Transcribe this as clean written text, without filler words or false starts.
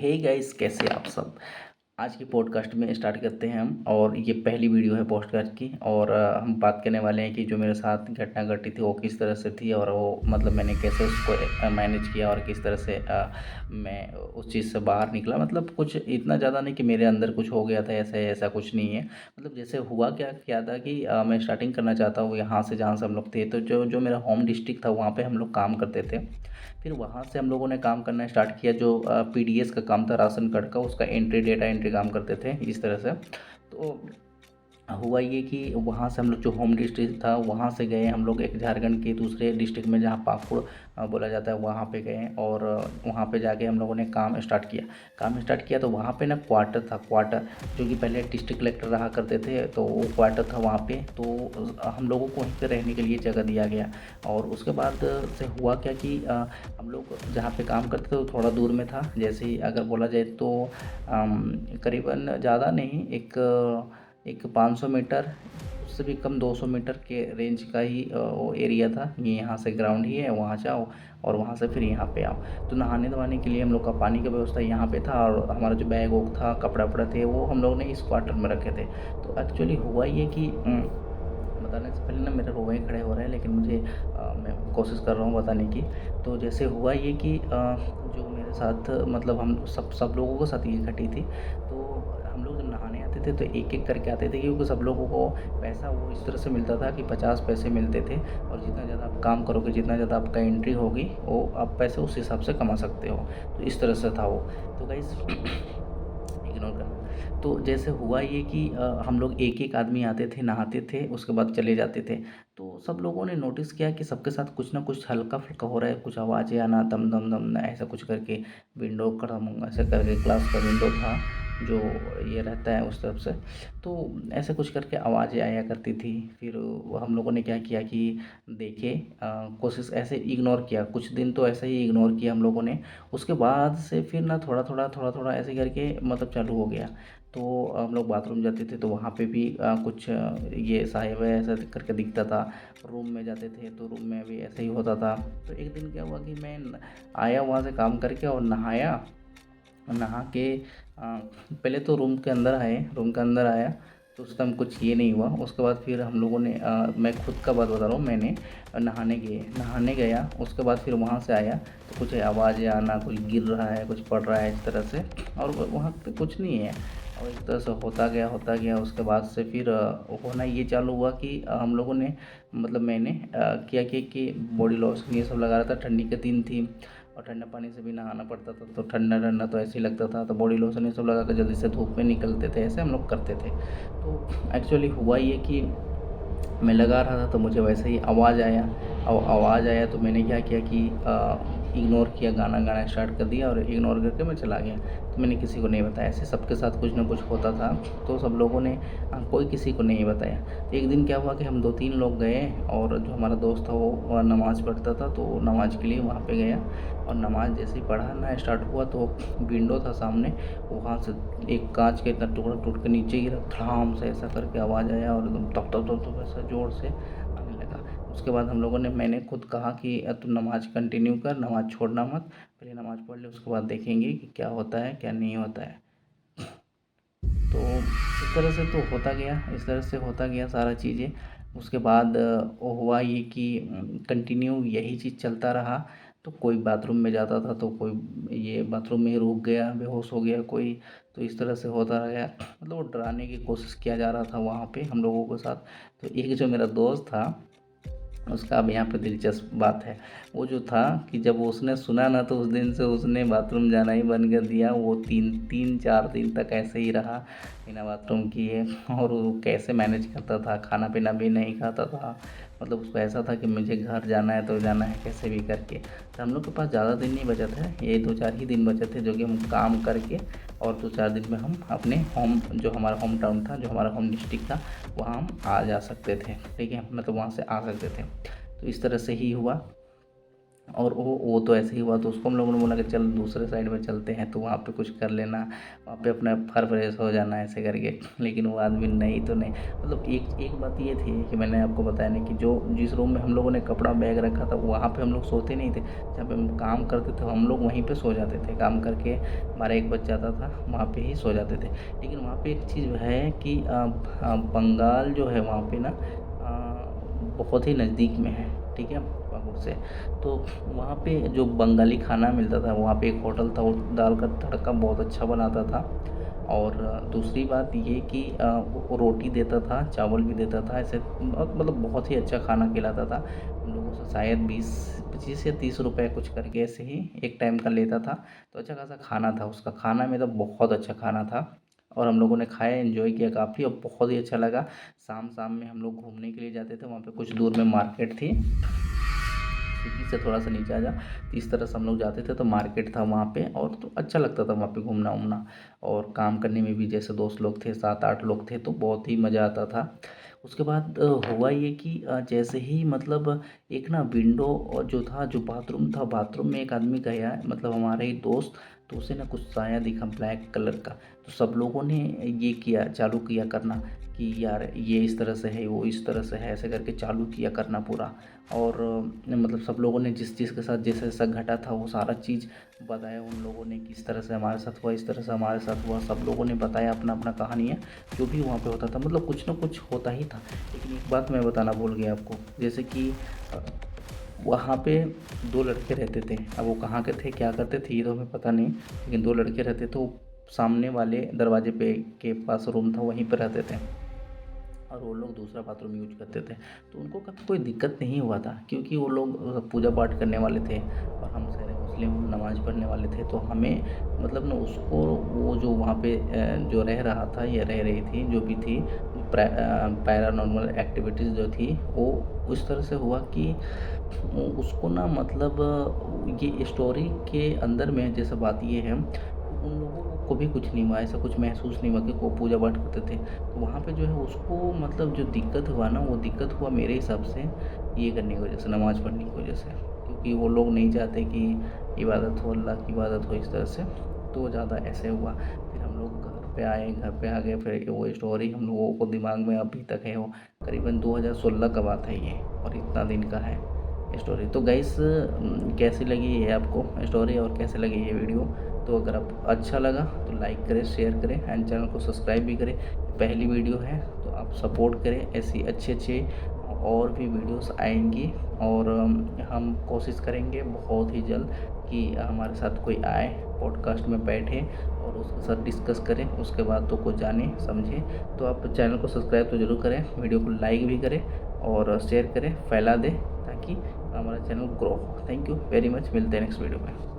Hey guys, कैसे आप सब। आज की पॉडकास्ट में स्टार्ट करते हैं हम। और ये पहली वीडियो है पॉडकास्ट की। और हम बात करने वाले हैं कि जो मेरे साथ घटना घटी थी वो किस तरह से थी, और वो मतलब मैंने कैसे उसको मैनेज किया, और किस तरह से मैं उस चीज़ से बाहर निकला। मतलब कुछ इतना ज़्यादा नहीं कि मेरे अंदर कुछ हो गया था, ऐसा ऐसा कुछ नहीं है। मतलब जैसे हुआ क्या क्या था कि मैं स्टार्टिंग करना चाहता हूँ यहाँ से, जहाँ से हम लोग थे। तो जो जो मेरा होम डिस्ट्रिक्ट था वहाँ पे हम लोग काम करते थे। फिर वहाँ से हम लोगों ने काम करना स्टार्ट किया। जो पीडीएस का काम था, राशन कार्ड का, उसका एंट्री, डेटा एंट्री काम करते थे इस तरह से। तो हुआ ये कि वहाँ से हम लोग जो होम डिस्ट्रिक्ट था वहाँ से गए हम लोग एक झारखंड के दूसरे डिस्ट्रिक्ट में, जहाँ पाकुड़ बोला जाता है, वहाँ पे गए। और वहाँ पे जाके हम लोगों ने काम स्टार्ट किया। तो वहाँ पे ना क्वार्टर था, क्वार्टर जो कि पहले डिस्ट्रिक्ट कलेक्टर रहा करते थे, तो वो क्वार्टर था वहाँ पे। तो हम लोगों को वहीं पे रहने के लिए जगह दिया गया। और उसके बाद से हुआ क्या कि हम लोग जहाँ पे काम करते थे वो थोड़ा दूर में था। जैसे ही अगर बोला जाए तो करीबन ज़्यादा नहीं, एक 500 मीटर, उससे भी कम 200 मीटर के रेंज का ही वो एरिया था। ये यहाँ से ग्राउंड ही है, वहाँ जाओ और वहाँ से फिर यहाँ पे आओ। तो नहाने धोने के लिए हम लोग का पानी का व्यवस्था यहाँ पे था। और हमारा जो बैग वोग था, कपड़ा वपड़ा थे, वो हम लोग ने इस क्वार्टर में रखे थे। तो एक्चुअली हुआ ये कि बताने से पहले ना मेरे रोए खड़े हो रहे हैं, लेकिन मुझे मैं कोशिश कर रहा हूँ बताने की। तो जैसे हुआ ये कि जो मेरे साथ, मतलब हम सब लोगों के साथ ये घटी थी। तो हम लोग जब नहाने आते थे तो एक एक करके आते थे, क्योंकि सब लोगों को पैसा वो इस तरह से मिलता था कि 50 पैसे मिलते थे। और जितना ज़्यादा आप काम करोगे, जितना ज़्यादा आपका एंट्री होगी, वो आप पैसे उस हिसाब से कमा सकते हो। तो इस तरह से था वो। तो गाइस इग्नोर करना। तो जैसे हुआ ये कि हम लोग एक एक आदमी आते थे, नहाते थे, उसके बाद चले जाते थे। तो सब लोगों ने नोटिस किया कि सबके साथ कुछ ना कुछ हल्का फुल्का हो रहा है, कुछ आवाज़ें आना, दम दम दम ना, ऐसा कुछ करके। विंडो खड़म ऐसे करके, ग्लास का विंडो था जो ये रहता है उस तरफ से। तो ऐसे कुछ करके आवाज़ें आया करती थी। फिर हम लोगों ने क्या किया कि देखे, कोशिश ऐसे इग्नोर किया, कुछ दिन तो ऐसे ही इग्नोर किया हम लोगों ने। उसके बाद से फिर ना थोड़ा थोड़ा ऐसे करके मतलब चालू हो गया। तो हम लोग बाथरूम जाते थे तो वहाँ पे भी कुछ ये साहिब है ऐसा करके दिखता था। रूम में जाते थे तो रूम में भी ऐसे ही होता था। तो एक दिन क्या हुआ कि मैं आया वहाँ से काम करके और नहाया। नहा के पहले तो रूम के अंदर आया। तो उस टाइम कुछ ये नहीं हुआ। उसके बाद फिर हम लोगों ने मैं खुद का बात बता रहा हूँ, मैंने नहाने गया। उसके बाद फिर वहाँ से आया तो कुछ आवाज़ें आना, कुछ गिर रहा है, कुछ पड़ रहा है इस तरह से। और वहाँ पे कुछ नहीं है। और इस तरह से होता गया। उसके बाद से फिर होना ये चालू हुआ कि हम लोगों ने, मतलब मैंने किया कि बॉडी लोशन ये सब लगा रहा था। ठंडी के दिन थी और ठंडा पानी से भी नहाना पड़ता था, तो ठंडा ठंडा तो ऐसे ही लगता था। तो बॉडी लोशन ये सब लगा कर जल्दी से धूप में निकलते थे, ऐसे हम लोग करते थे। तो एक्चुअली हुआ ये कि मैं लगा रहा था तो मुझे वैसे ही आवाज़ आया। और आवाज़ आया तो मैंने क्या किया कि इग्नोर किया, गाना स्टार्ट कर दिया और इग्नोर करके मैं चला गया। तो मैंने किसी को नहीं बताया। ऐसे सबके साथ कुछ ना कुछ होता था। तो सब लोगों ने कोई किसी को नहीं बताया। तो एक दिन क्या हुआ कि हम 2-3 लोग गए, और जो हमारा दोस्त था वो नमाज़ पढ़ता था, तो नमाज़ के लिए वहाँ पे गया। और नमाज़ जैसे ही पढ़ाना स्टार्ट हुआ तो विंडो था सामने, वहाँ से एक काँच का इतना टुकड़ा टूट के नीचे गिरा, धड़ाम से ऐसा करके आवाज़ आया और एकदम तप तप तप तप ऐसा ज़ोर से आने लगा। उसके बाद हम लोगों ने, मैंने खुद कहा कि तू नमाज़ कंटिन्यू कर, नमाज़ छोड़ना मत, पहले नमाज़ पढ़ ले, उसके बाद देखेंगे कि क्या होता है क्या नहीं होता है। तो इस तरह से तो होता गया सारा चीज़ें। उसके बाद वो हुआ ये कि कंटिन्यू यही चीज़ चलता रहा। तो कोई बाथरूम में जाता था तो कोई ये बाथरूम में ही रुक गया, बेहोश हो गया कोई। तो इस तरह से होता रहा। मतलब वो डराने की कोशिश किया जा रहा था वहाँ पे हम लोगों के साथ। तो एक जो मेरा दोस्त था, उसका अब यहाँ पे दिलचस्प बात है। वो जो था कि जब उसने सुना ना, तो उस दिन से उसने बाथरूम जाना ही बंद कर दिया। वो 3-4 दिन तक ऐसे ही रहा बिना बाथरूम किए। और वो कैसे मैनेज करता था, खाना पीना भी नहीं खाता था। मतलब उसको ऐसा था कि मुझे घर जाना है तो जाना है कैसे भी करके। तो हम लोग के पास ज़्यादा दिन नहीं बचे थे, ये 2-4 ही दिन बचे थे, जो कि हम काम करके और 2-4 दिन में हम अपने जो हमारा होम टाउन था, जो हमारा होम डिस्ट्रिक्ट था, वहाँ हम आ जा सकते थे। ठीक है, मतलब वहाँ से आ सकते थे। तो इस तरह से ही हुआ। और वो तो ऐसे ही हुआ, तो उसको हम लोगों ने बोला कि चल दूसरे साइड में चलते हैं, तो वहाँ पे कुछ कर लेना, वहाँ पे अपना फर फ्रेश हो जाना ऐसे करके। लेकिन वो आदमी नहीं तो नहीं, मतलब एक एक बात ये थी कि मैंने आपको बताया ना कि जो जिस रूम में हम लोगों ने कपड़ा बैग रखा था वहाँ पे हम लोग सोते नहीं थे, जहाँ पे हम काम करते थे हम लोग वहीं पे सो जाते थे। काम करके 12-1 बज जाता था, वहाँ पे ही सो जाते थे। लेकिन वहाँ पे एक चीज़ है कि बंगाल जो है वहाँ पे ना बहुत ही नज़दीक में है, ठीक है, पाकुड़ से। तो वहाँ पे जो बंगाली खाना मिलता था, वहाँ पे एक होटल था, वो दाल का तड़का बहुत अच्छा बनाता था। और दूसरी बात ये कि वो रोटी देता था, चावल भी देता था, ऐसे मतलब बहुत ही अच्छा खाना खिलाता था। हम लोगों से शायद 20-25 या 30 रुपए कुछ करके ऐसे ही एक टाइम का लेता था। तो अच्छा खासा खाना था उसका, खाना में तो बहुत अच्छा खाना था। और हम लोगों ने खाया, एंजॉय किया काफ़ी, और बहुत ही अच्छा लगा। शाम शाम में हम लोग घूमने के लिए जाते थे, वहाँ पे कुछ दूर में मार्केट थी, सिटी से थोड़ा सा नीचे आ जा, तो इस तरह से हम लोग जाते थे, तो मार्केट था वहाँ पे, और तो अच्छा लगता था वहाँ पे घूमना उमना। और काम करने में भी जैसे दोस्त लोग थे, 7-8 लोग थे, तो बहुत ही मज़ा आता था। उसके बाद हुआ ये कि जैसे ही मतलब एक ना विंडो और जो था, जो बाथरूम था, बाथरूम में एक आदमी गया, मतलब हमारा ही दोस्त, तो उसे ना कुछ साया दिखा ब्लैक कलर का। तो सब लोगों ने ये किया, चालू किया करना कि यार ये इस तरह से है, वो इस तरह से है, ऐसे करके चालू किया करना पूरा। और मतलब सब लोगों ने जिस चीज़ के साथ जैसा जैसा घटा था वो सारा चीज़ बताया उन लोगों ने, कि इस तरह से हमारे साथ हुआ, इस तरह से हमारे साथ हुआ। सब लोगों ने बताया अपना अपना कहानियाँ, जो भी वहाँ पे होता था, मतलब कुछ ना कुछ होता ही था। लेकिन एक बात मैं बताना भूल गया आपको, जैसे कि वहाँ पे 2 लड़के रहते थे। अब वो कहाँ के थे, क्या करते थे, ये तो हमें पता नहीं, लेकिन 2 लड़के रहते थे। वो सामने वाले दरवाजे पे के पास रूम था, वहीं पे रहते थे, और वो लोग दूसरा बाथरूम यूज करते थे। तो उनको कभी कोई दिक्कत नहीं हुआ था, क्योंकि वो लोग पूजा पाठ करने वाले थे, और हम सारे मुस्लिम नमाज़ पढ़ने वाले थे। तो हमें मतलब ना उसको, वो जो वहाँ पे जो रह रहा था या रह रही थी, जो भी थी, पैरानॉर्मल एक्टिविटीज़ जो थी, वो उस तरह से हुआ कि उसको ना मतलब ये स्टोरी के अंदर में जैसे बात ये है, उन लोगों को भी कुछ नहीं हुआ, ऐसा कुछ महसूस नहीं हुआ कि वो पूजा पाठ करते थे। तो वहाँ पे जो है उसको मतलब जो दिक्कत हुआ ना, वो दिक्कत हुआ मेरे हिसाब से ये करने की वजह से, नमाज़ पढ़ने की वजह से। क्योंकि वो लोग नहीं चाहते कि इबादत हो, अल्लाह की इबादत हो इस तरह से, तो ज़्यादा ऐसे हुआ। फिर हम लोग घर पे आए, घर पे आ गए, फिर वो स्टोरी हम लोगों को दिमाग में अभी तक है। वो करीबन 2016 का बात है ये, और इतना दिन का है स्टोरी। तो गाइस कैसी लगी ये आपको स्टोरी, और कैसे लगी ये वीडियो? तो अगर आप अच्छा लगा तो लाइक करें, शेयर करें, एंड चैनल को सब्सक्राइब भी करें। पहली वीडियो है तो आप सपोर्ट करें, ऐसी अच्छे अच्छे और भी वीडियोस आएंगी। और हम कोशिश करेंगे बहुत ही जल्द कि हमारे साथ कोई आए, पॉडकास्ट में बैठे और उसके साथ डिस्कस करें, उसके बाद तो कुछ जाने समझे। तो आप चैनल को सब्सक्राइब तो ज़रूर करें, वीडियो को लाइक भी करें और शेयर करें, फैला दें, ताकि हमारा चैनल ग्रो हो। थैंक यू वेरी मच, मिलते हैं नेक्स्ट वीडियो में।